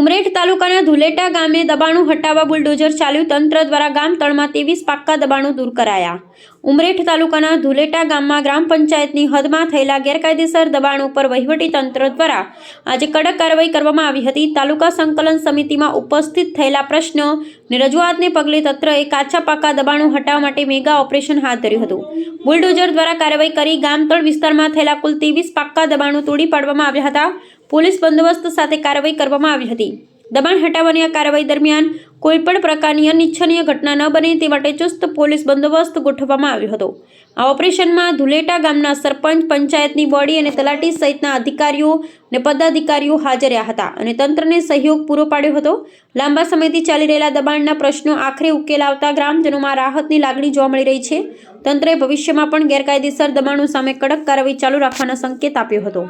ઉમરેઠ તાલુકાના ધુલેટા ગામે દબાણો હટાવવા બુલડોઝર ચાલ્યું। તંત્ર દ્વારા ગામ તળમાં 23 પાક્કા દબાણો દૂર કરાયા। ઉમરેઠ તાલુકાના ધુલેટા ગામમાં ગ્રામ પંચાયતની હદમાં થયેલા ગેરકાયદેસર દબાણો પર વહીવટી તંત્ર દ્વારા આજે કડક કાર્યવાહી કરવામાં આવી હતી। તાલુકા સંકલન સમિતિમાં ઉપસ્થિત થયેલા પ્રશ્નો અને રજૂઆતને પગલે તંત્રએ કાચા પાકા દબાણો હટાવવા માટે મેગા ઓપરેશન હાથ ધર્યું હતું। બુલડોઝર દ્વારા કાર્યવાહી કરી ગામતળ વિસ્તારમાં થયેલા કુલ 23 પાક્કા દબાણો તોડી પાડવામાં આવ્યા હતા। પોલીસ બંદોબસ્ત સાથે કાર્યવાહી કરવામાં આવી હતી। દબાણ હટાવવાની આ કાર્યવાહી દરમિયાન કોઈપણ પ્રકારની અનિચ્છનીય ઘટના ન બને તે માટે ચુસ્ત પોલીસ બંદોબસ્ત ગોઠવવામાં આવ્યો હતો। આ ઓપરેશનમાં ધુલેટા ગામના સરપંચ, પંચાયતની બોડી અને તલાટી સહિતના અધિકારીઓ અને પદાધિકારીઓ હાજર રહ્યા હતા અને તંત્રને સહયોગ પૂરો પાડ્યો હતો। લાંબા સમયથી ચાલી રહેલા દબાણના પ્રશ્નો આખરે ઉકેલ આવતા ગ્રામજનોમાં રાહતની લાગણી જોવા મળી રહી છે। તંત્રએ ભવિષ્યમાં પણ ગેરકાયદેસર દબાણો સામે કડક કાર્યવાહી ચાલુ રાખવાનો સંકેત આપ્યો હતો।